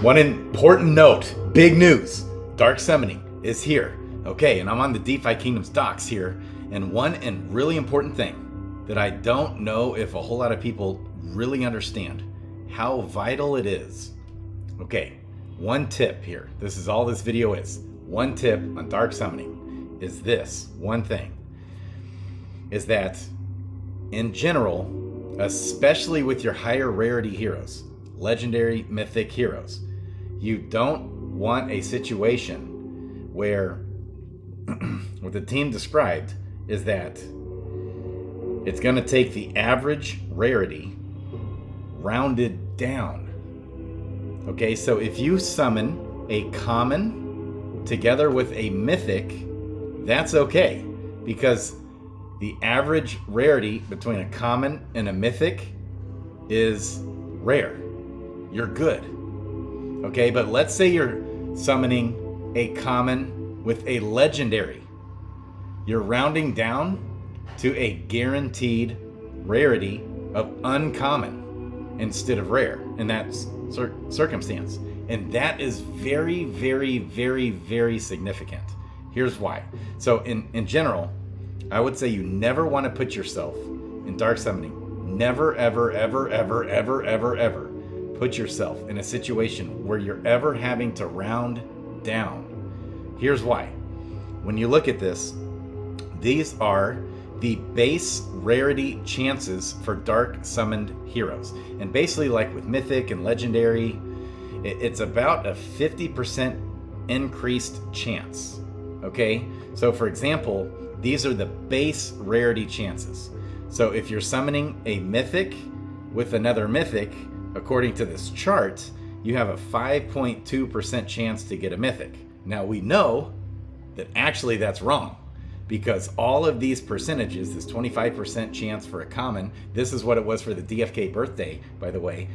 One important note, big news, dark summoning is here. Okay, and I'm on the DeFi Kingdoms docs here, and one and really important thing that I don't know if a whole lot of people really understand, how vital it is. Okay, one tip here, this is all this video is. One tip on dark summoning is this one thing, is that in general, especially with your higher rarity heroes, legendary, mythic heroes, you don't want a situation where what the team described is that it's going to take the average rarity rounded down. Okay, so if you summon a common together with a mythic, that's okay, because the average rarity between a common and a mythic is rare. You're good. Okay, but let's say you're summoning a common with a legendary. You're rounding down to a guaranteed rarity of uncommon instead of rare in that circumstance. And that is very, very, very, very significant. Here's why. So in general, I would say you never want to put yourself in dark summoning. Never, ever, ever, ever, ever, ever, ever put yourself in a situation where you're ever having to round down. Here's why. When you look at this, these are the base rarity chances for dark summoned heroes. And basically, like with mythic and legendary, it's about a 50% increased chance. Okay, so for example, these are the base rarity chances. So if you're summoning a mythic with another mythic, according to this chart, you have a 5.2% chance to get a mythic. Now we know that actually that's wrong, because all of these percentages, this 25% chance for a common, this is what it was for the DFK birthday, by the way,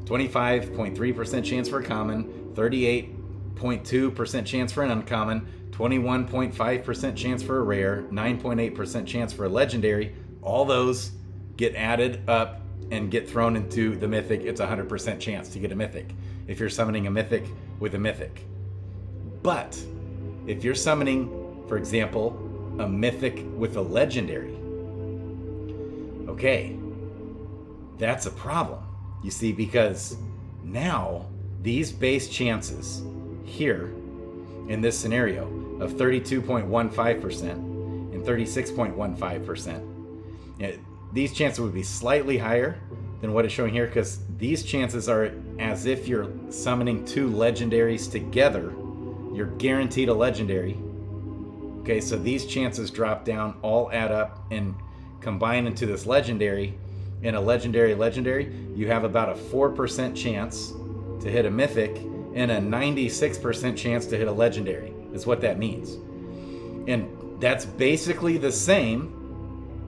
25.3% chance for a common, 38.2% chance for an uncommon, 21.5% chance for a rare, 9.8% chance for a legendary. All those get added up and get thrown into the mythic. It's a 100% chance to get a mythic if you're summoning a mythic with a mythic. But if you're summoning, for example, a mythic with a legendary, okay, that's a problem. You see, because now these base chances here in this scenario of 32.15% and 36.15%, these chances would be slightly higher than what it's showing here, because these chances are as if you're summoning two legendaries together. You're guaranteed a legendary. Okay, so these chances drop down, all add up and combine into this legendary. In a legendary, you have about a 4% chance to hit a mythic and a 96% chance to hit a legendary, is what that means. And that's basically the same.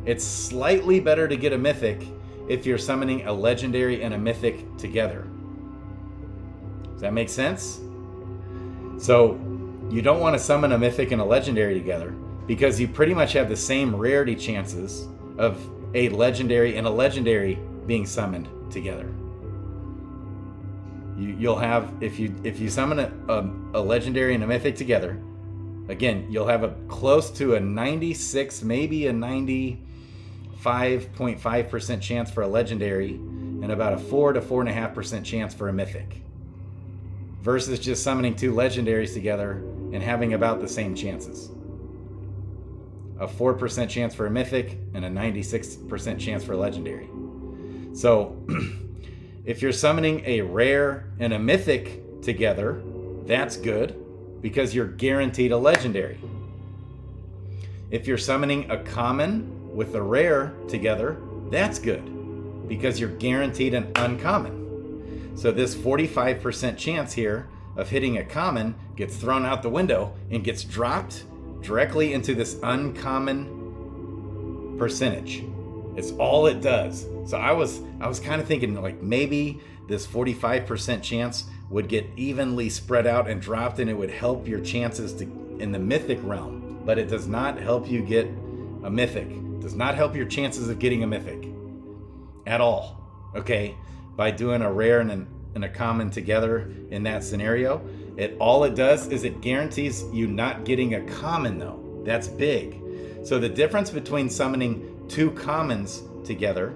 It's slightly better to get a mythic if you're summoning a legendary and a mythic together. Does that make sense? So you don't want to summon a mythic and a legendary together, because you pretty much have the same rarity chances of a legendary and a legendary being summoned together. You'll have, if you summon a legendary and a mythic together, again, you'll have a close to a 96, maybe a 95.5% chance for a legendary and about a 4 to 4.5% chance for a mythic, versus just summoning two legendaries together and having about the same chances. A 4% chance for a mythic and a 96% chance for a legendary. So if you're summoning a rare and a mythic together, that's good, because you're guaranteed a legendary. If you're summoning a common with a rare together, that's good, because you're guaranteed an uncommon. So this 45% chance here of hitting a common gets thrown out the window and gets dropped directly into this uncommon percentage. It's all it does. So I was kind of thinking, like, maybe this 45% chance would get evenly spread out and dropped, and it would help your chances in the mythic realm. But it does not help you get a mythic. It does not help your chances of getting a mythic at all. Okay, by doing a rare and and a common together in that scenario. All it does is it guarantees you not getting a common though. That's big. So the difference between summoning 2 commons together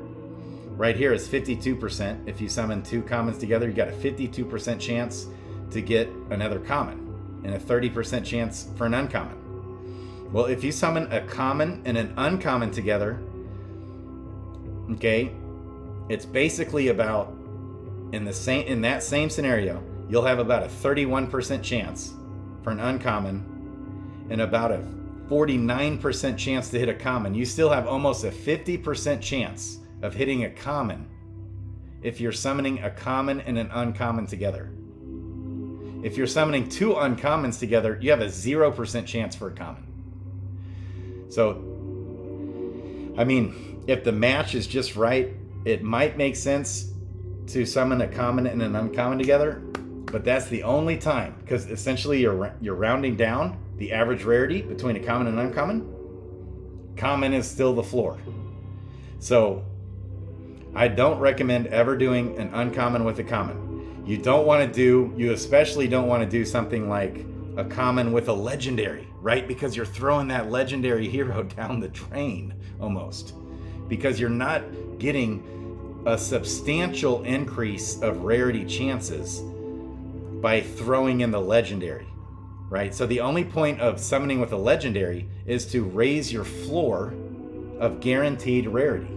right here is 52%. If you summon 2 commons together, you got a 52% chance to get another common and a 30% chance for an uncommon. Well, if you summon a common and an uncommon together, okay, it's basically about in that same scenario, you'll have about a 31% chance for an uncommon and about a 49% chance to hit a common. You still have almost a 50% chance of hitting a common if you're summoning a common and an uncommon together. If you're summoning 2 uncommons together, you have a 0% chance for a common. So, I mean, if the match is just right, it might make sense to summon a common and an uncommon together, but that's the only time, because essentially you're rounding down the average rarity between a common and uncommon. Common is still the floor. So I don't recommend ever doing an uncommon with a common. You especially don't want to do something like a common with a legendary, right? Because you're throwing that legendary hero down the drain almost, because you're not getting a substantial increase of rarity chances by throwing in the legendary, right? So the only point of summoning with a legendary is to raise your floor of guaranteed rarity.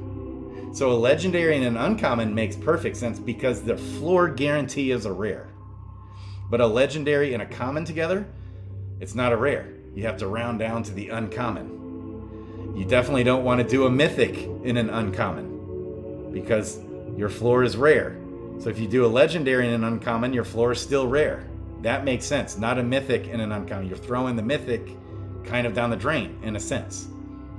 So a legendary and an uncommon makes perfect sense because the floor guarantee is a rare. But a legendary and a common together, it's not a rare. You have to round down to the uncommon. You definitely don't want to do a mythic in an uncommon because your floor is rare. So if you do a legendary and an uncommon, your floor is still rare. That makes sense. Not a mythic and an uncommon. You're throwing the mythic kind of down the drain in a sense,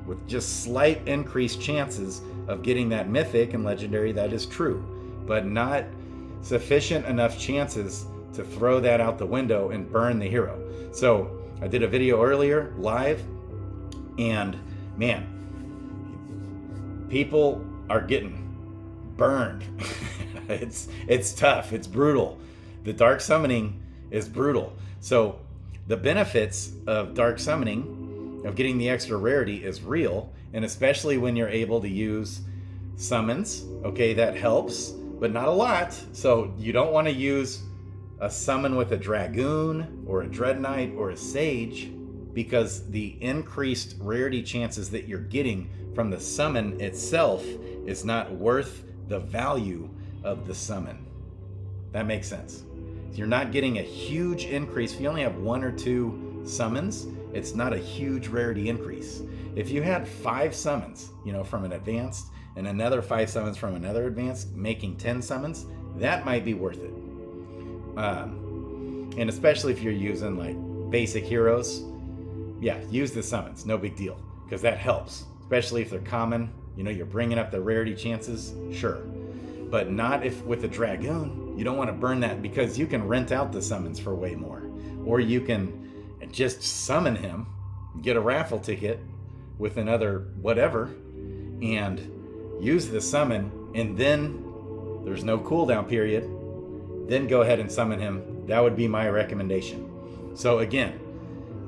with just slight increased chances of getting that mythic and legendary. That is true, but not sufficient enough chances to throw that out the window and burn the hero. So I did a video earlier live, and man, people are getting burned. It's tough. It's brutal. The dark summoning is brutal. So the benefits of dark summoning, of getting the extra rarity, is real, and especially when you're able to use summons, okay, that helps, but not a lot. So you don't want to use a summon with a Dragoon or a Dread Knight or a Sage, because the increased rarity chances that you're getting from the summon itself is not worth the value of the summon. That makes sense. You're not getting a huge increase. If you only have 1 or 2 summons, it's not a huge rarity increase. If you had 5 summons, from an advanced and another 5 summons from another advanced, making 10 summons, that might be worth it. And especially if you're using like basic heroes, yeah, use the summons, no big deal, because that helps, especially if they're common. You're bringing up the rarity chances, sure, but not if with a Dragoon. You don't want to burn that, because you can rent out the summons for way more, or you can just summon him, get a raffle ticket with another whatever, and use the summon, and then there's no cooldown period. Then go ahead and summon him. That would be my recommendation. So again,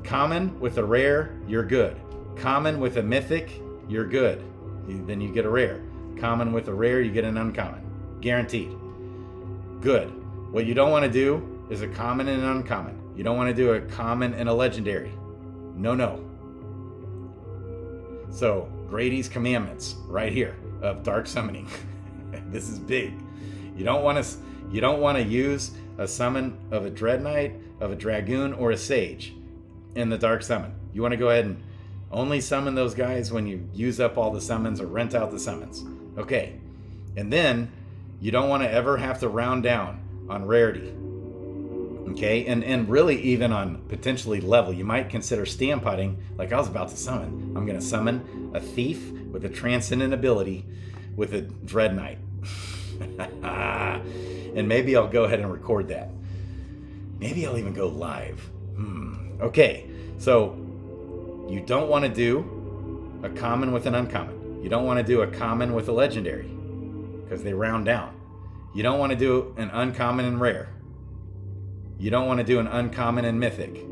common with a rare, you're good. Common with a mythic, you're good. Then you get a rare. Common with a rare, you get an uncommon. Guaranteed. Good. What you don't want to do is a common and an uncommon. You don't want to do a common and a legendary. No. So, Grady's commandments right here of dark summoning. This is big. You don't want to use a summon of a Dread Knight, of a Dragoon, or a Sage in the dark summon. You want to go ahead and only summon those guys when you use up all the summons or rent out the summons. Okay. And then you don't want to ever have to round down on rarity. Okay. And really even on potentially level. You might consider stand potting, like I was about to summon. I'm going to summon a thief with a transcendent ability with a Dread Knight. And maybe I'll go ahead and record that. Maybe I'll even go live. Okay, so you don't want to do a common with an uncommon. You don't want to do a common with a legendary, because they round down. You don't want to do an uncommon and rare. You don't want to do an uncommon and mythic,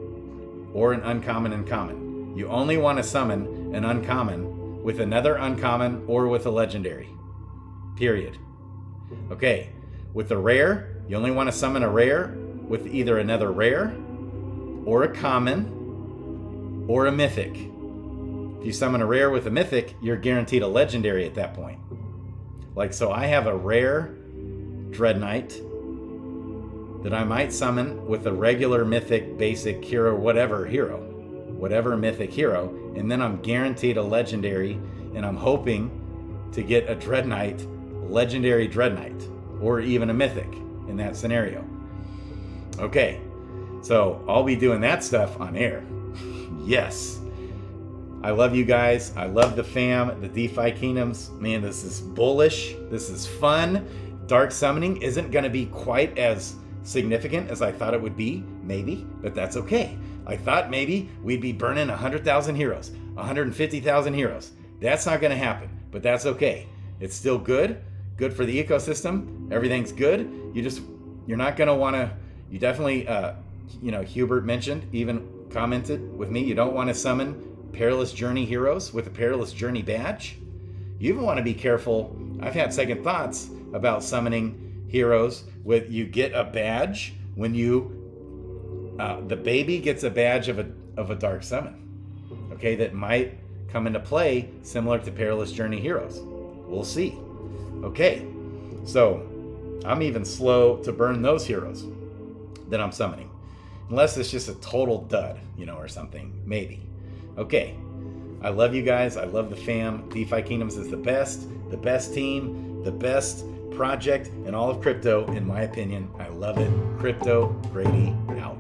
or an uncommon and common. You only want to summon an uncommon with another uncommon or with a legendary. Period. Okay, with the rare, you only want to summon a rare with either another rare or a common or a mythic. If you summon a rare with a mythic, you're guaranteed a legendary at that point. Like, so I have a rare Dread Knight that I might summon with a regular mythic, basic hero, whatever mythic hero, and then I'm guaranteed a legendary, and I'm hoping to get a Dread Knight, legendary Dread Knight, or even a mythic in that scenario. Okay, so I'll be doing that stuff on air. Yes. I love you guys. I love the fam, the DeFi Kingdoms. Man, this is bullish. This is fun. Dark summoning isn't going to be quite as significant as I thought it would be, maybe, but that's okay. I thought maybe we'd be burning 100,000 heroes, 150,000 heroes. That's not going to happen, but that's okay. It's still good for the ecosystem. Everything's good. You're not going to want to, you definitely, Hubert mentioned, even commented with me, you don't want to summon Perilous Journey heroes with a Perilous Journey badge. You even want to be careful. I've had second thoughts about summoning heroes with, you get a badge when the baby gets a badge of a dark summon. Okay, that might come into play similar to Perilous Journey heroes. We'll see. Okay, so I'm even slow to burn those heroes that I'm summoning. Unless it's just a total dud, or something, maybe. Okay, I love you guys. I love the fam. DeFi Kingdoms is the best team, the best project in all of crypto, in my opinion. I love it. Crypto Grady out.